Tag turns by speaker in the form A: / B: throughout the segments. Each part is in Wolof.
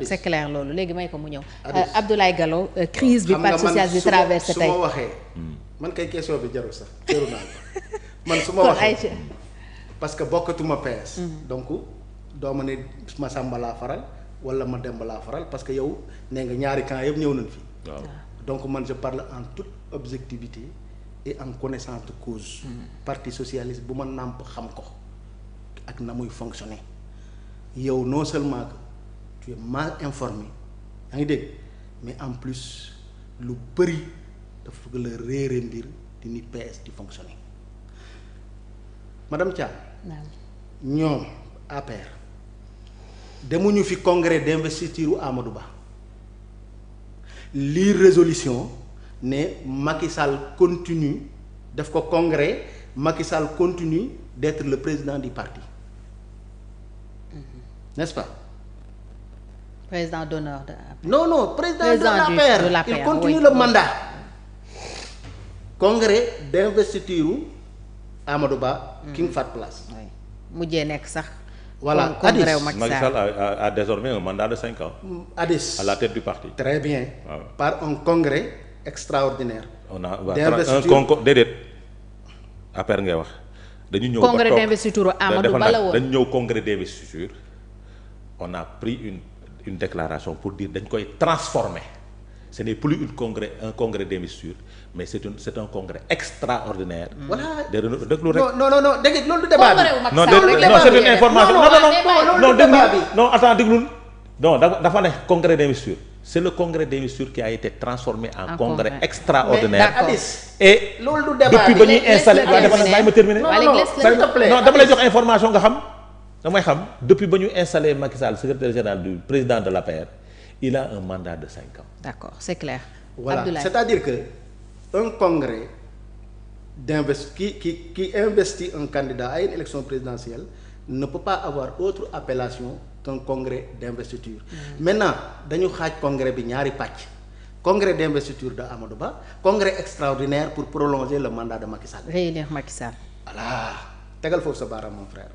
A: c'est clair loolu léegi may ko mu ñëw. Abdoulaye Gallo crise bi parti socialiste di traversé tey
B: su ma waxee. man kay question bi jarul sax jarul naa ko man su ma waxee parce que bokkatuma PS. donc doo ma ne ma Samba laa faral wala ma Demba laa faral parce que yow nee nga ñaari camp yëpp ñëw nañ fi. waaw donc man je parle en toute objectivité et en connaissance de cause. parti socialiste bu ma nàmp xam ko ak na muy fonctionner yow non seulement que tu es mal informé yaa ngi dégg mais en plus lu bëri dafa bëgg la réere mbir di ni PS di fonctionner madame Thiam. ñoom APR demuñu fi congrès d'investiture Amadou Ba lire résolution ne Macky Sall continue def ko congrès Macky Sall continue d'être le président du parti n'est-ce pas?
A: Président d'honneur de l'APR.
B: Non, président de l'APR. Il continue le mandat. Congrès d'investiture Amadou Ba. King Fahd Palace.
A: oui mujjee nekk sax.
B: voilà
A: congrès
C: Macky Sall a désormais un mandat de 5 ans.
B: Addis
C: à la tête du parti.
B: Très bien. Par un congrès extraordinaire.
C: on a un concours déedéet APR ngay wax. dañu ñëw
A: congrès d'investiture Amadou Ba la woon
C: dañu ñëw congrès d'investiture on a pris une déclaration pour dire dañ koy transformer ce n'est plus un congrès d'investiture mais c'est un congrès extraordinaire.
B: voilà
C: déglu rek.
B: non dégg loolu du débat bi.
C: non c'est une information non déglu non attends déglul non dafa ne congrès d'investiture c'est le congrès d'investiture qui a été transformé en congrès extraordinaire. Et
B: loolu du débat
C: depuis ba ñuy installé bàyyi ma terminer. non dama lay jox information nga xam. damay xam depuis ba ñu installé Macky Sall secrétaire général du président de l'APR il a un mandat de 5 ans.
A: D'accord, c'est clair.
B: Voilà,
A: Abdoulaye.
B: c'est-à-dire que un congrès qui investit un candidat à une élection présidentielle ne peut pas avoir autre appellation qu'un congrès d'investiture. Maintenant dañu xaaj congrès bi ñaari pàcc. Congrès d'investiture de Amadou Ba, congrès extraordinaire pour prolonger le mandat de Macky Sall.
A: Réélire Macky Sall.
B: Voilà tegal foofu sa baaraam mon frère.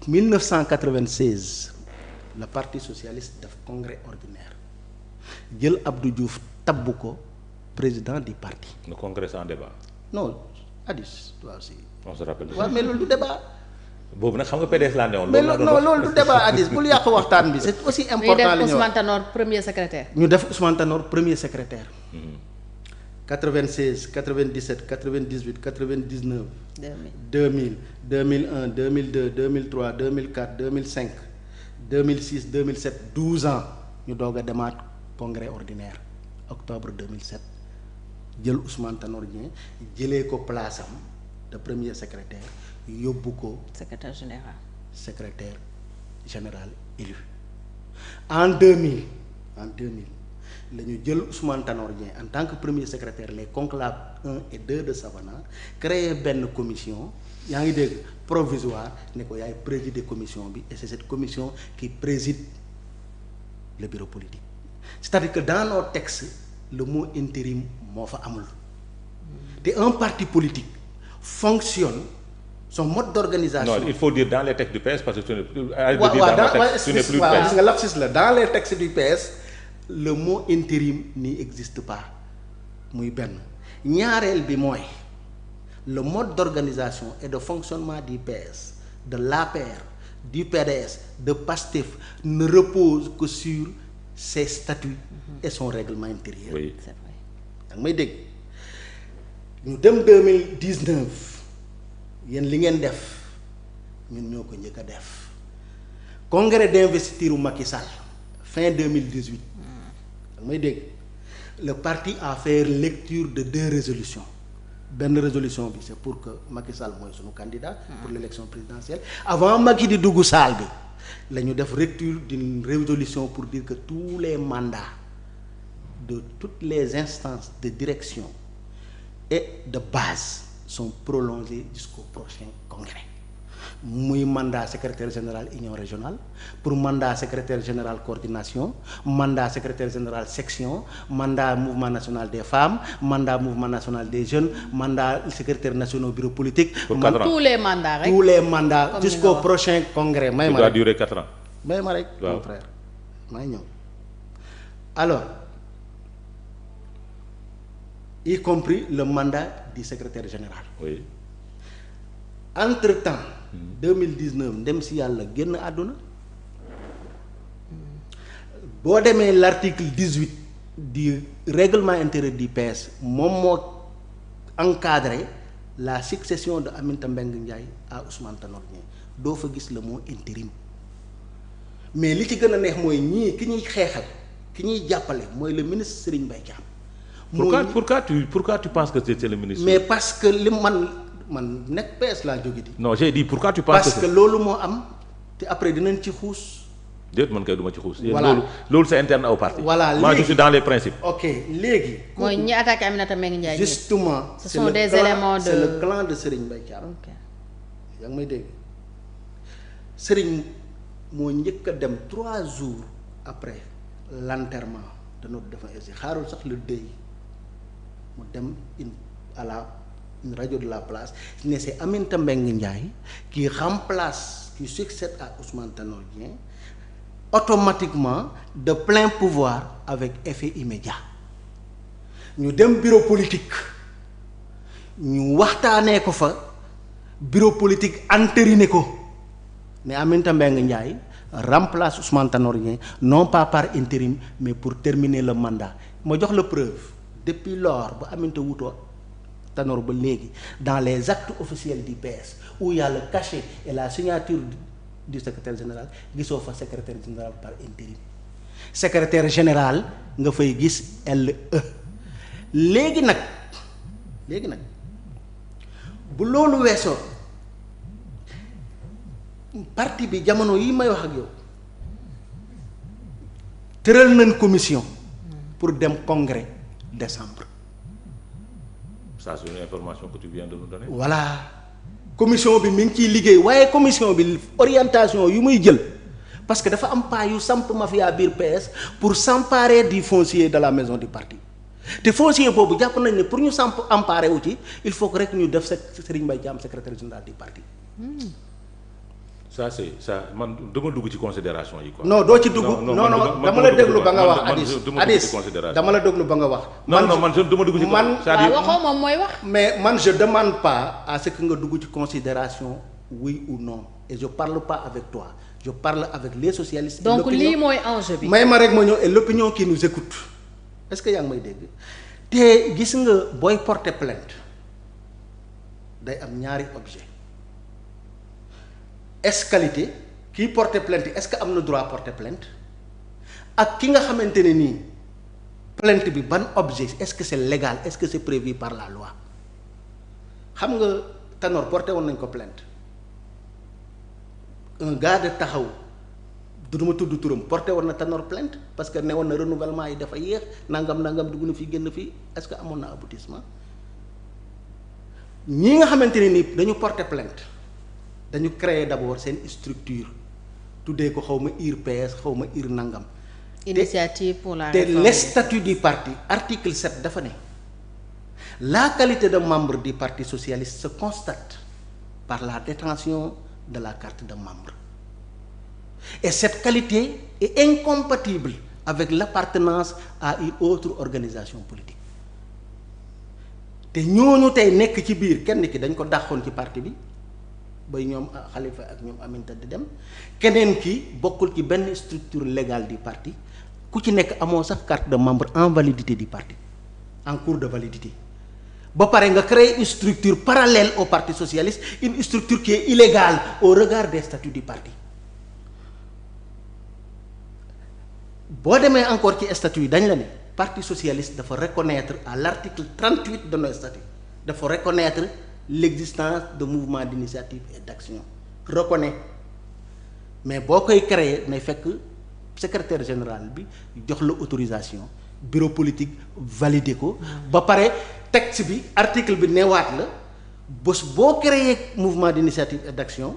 B: 1996 le parti socialiste def congrès ordinaire jël Abdou Diouf tabb ko président du parti.
C: le congrès sans débat.
B: non Addis toi aussi.
C: on se rappelle.
B: waaw mais loolu du débat.
C: boobu nag xam nga PDS laa ne woon.
B: mais non loolu du débat Addis bul yàq waxtaan bi c'est aussi important. li ñu wax
A: def Ousmane Tanor premier secrétaire.
B: ñu def Ousmane Tanor premier secrétaire. 96 97 98 99. 2000 2001 2002 2003 2004 2005 2006 2007 12 ans ñu doog a demaat congrès ordinaire octobre 2007 jël Ousmane Tanor Dieng jëlee ko place am de premier secrétaire yóbbu ko.
A: secrétaire
B: général élu en 2000 la ñu jël Ousmane Tanor Dieng en tant que premier secrétaire les conclaves 1 et 2 de Savana créé benn commission yaa ngi dégg provisoire ne ko yaay présider commission bi et c'est cette commission qui préside le bureau politique c'est-à-dire que dans nos textes le mot intérim moo fa amul te un parti politique fonctionne son mode d'organisation.
C: non il faut dire dans les textes du PS parce que tu n'es plus.
B: tu n'es plus PS nga lapsus la dans les textes du PS. Le mot intérim n'y existe pas muy benn ñaareel bi mooy le mode d'organisation et de fonctionnement du PS de l'APR du PDS de PASTEF ne repose que sur ses statuts et son règlement intérieur.
C: Oui.
A: C'est vrai.
B: danga may dégg ñu dem 2019 yéen li ngeen def ñun ñoo ko njëkk a def congrès d'investiture Macky Sall fin 2018. may dégg le parti a fait lecture de 2 résolutions benn résolution bi c'est pour que Macky Sall mooy sunu candidat pour l'élection présidentielle avant Macky di dugg salle bi la ñu def lecture d'une résolution pour dire que tous les mandats de toutes les instances de direction et de base sont prolongés jusqu'au prochain congrès muy mandat secrétaire général union régionale pour mandat secrétaire général coordination mandat secrétaire général section mandat mouvement national des femmes mandat mouvement national des jeunes mandat secrétaire national bureau politique.
C: pour 4 ans
A: tous les mandats rek.
B: tous les mandats jusqu'au prochain congrès. may ma rek
C: durer 4 ans.
B: may ma rek mon frère maa ñëw alors y compris le mandat du secrétaire général.
C: oui.
B: entre-temps 2019 ndem si yàlla génn àdduna boo demee l'article 18 du règlement intérieur du PS moom moo encadré la succession de Aminata Mbengue Ndiaye à Ousmane Tanor Dieng doo fa gis le mot intérim mais li ci gën a neex mooy ñii ki ñuy xeexal ki ñuy jàppale mooy le ministre Serigne Mbaye Thiam.
C: pourquoi tu penses que c'est le ministre.
B: mais parce que li man nekk PS laa jóge di.
C: non j'ai dit pourquoi tu penses
B: parce que loolu moo am te après dinañ ci xuus.
C: déet man kay duma ci xuus.
B: voilà
C: loolu c'est interne au parti.
B: voilà léegi
C: moi je suis dans les principes.
B: ok léegi.
A: mooy ñi attaqué Aminata Mbengue Ndiaye.
B: justement
A: ce sont des éléments de
B: c'est le clan de Serigne Mbaye Thiam.
A: ok
B: yaa ngi may dégg Serigne moo njëkk a dem 3 jours après l'enterrement de notre défunt aussi xaarul sax le deuil mu dem à la une radio de la place ne c'est Aminata Mbengue Ndiaye qui remplace qui succède à Ousmane Tanor Dieng automatiquement de plein pouvoir avec effet immédiat ñu dem bureau politique ñu waxtaanee ko fa bureau politique entériné ko ne Aminata Mbengue Ndiaye remplace Ousmane Tanor Dieng non pas par intérim mais pour terminer le mandat ma jox la preuve depuis lors ba Aminata wutoo Tanor ba léegi dans les actes officiels du PS où il y a le cachet et la signature du secrétaire général gisoo fa secrétaire général par intérim secrétaire général nga fay gis LE léegi nag bu loolu weesoo parti bi jamono yi may wax ak yow tëral nañ commission pour dem congrès décembre.
C: Ça c'est une information que tu viens de nous donner.
B: voilà commission bi mi ngi ciy liggéey waaye commission bi orientation yu muy jël parce que dafa am pas yu samp mafia biir PS pour s'emparer du foncier de la maison du parti te foncier boobu jàpp nañ ne pour ñu samp emparer wu ci il faut que rek ñu def Serigne Mbaye Thiam secrétaire général du parti.
C: ça c'est ça man dama dugg ci considération yi quoi.
B: non doo ci dugg non dama la déglu ba nga wax Hadis dama la déglu ba nga wax.
C: man dama dugg ci
A: c'est-à-dire waxoo moom mooy wax.
B: mais man je demande pas à ce que nga dugg ci considération oui ou non et je parle pas avec toi je parle avec les socialistes.
A: donc lii mooy enjeu bi.
B: may ma rek ma ñëw et l'opinion qui nous écoute est-ce que yaa ngi may dégg te gis nga booy porter plainte day am ñaari objet est-ce qualité kii porter plainte est-ce que am na droit porter plainte ak ki nga xamante ne nii plainte bi ban objet est-ce que c'est légal est-ce que c'est prévu par la loi xam nga Tanor porté woon nañ ko plainte un gars de taxaw du ma tudd turam porté woon na Tanor plainte parce que ne woon na renouvellement yi dafa yéex nangam dugg na fii génn fii est-ce que amoon na aboutissement ñi nga xamante ne nii dañu porter plainte dañu créer d'abord seen structure tuddee ko xaw ma IRPS xaw ma IR nangam.
A: initiative pour la
B: te
A: réforme.
B: les statuts du parti article 7 dafa ne la qualité de membre du parti socialiste se constate par la détention de la carte de membre et cette qualité est incompatible avec l'appartenance à une autre organisation politique te ñooñu tey nekk ci biir kenn ki dañ ko dàqoon ci parti bi bay ñoom Khalifa ak ñoom Aminata di dem keneen ki bokkul ci benn structure légale du parti ku ci nekk amoo sax carte de membre en validité du parti en cours de validité ba pare nga créer une structure parallèle au parti socialiste une structure qui est illégale au regard des statuts du parti boo demee encore ci statut yi dañ la ne parti socialiste dafa reconnaître à l'article 38 de nos statuts dafa reconnaître l'existence de mouvements d'initiative et d'action reconnaît mais boo koy créer nay fekk secrétaire général bi jox la autorisation bureau politique validé ko ba pare texte bi article bi neewaat la bés boo créer mouvement d'initiative et d'action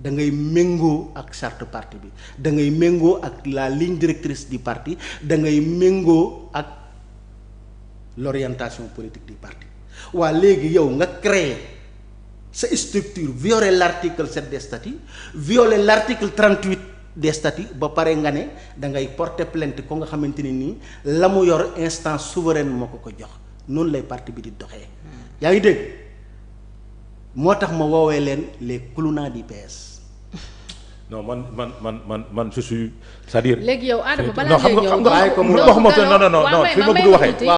B: da ngay méngoo ak charte parti bi da ngay méngoo ak la ligne directrice du parti da ngay méngoo ak l'orientation politique du parti waa léegi yow nga créer sa structure violer l'article 7 des statuts violer l'article 38 des statuts ba pare nga ne da ngay porter plainte ko nga xamante ni nii la mu yor instance souveraine moo ko jox noonu lay parti bi di doxee. yaa ngi dégg moo tax ma woowee leen les clowns du PS.
C: non man je suis c'est-à-dire.
A: léegi yow Adama balaa ngay ñëw
C: non xam nga non fi ma bëgg waxee.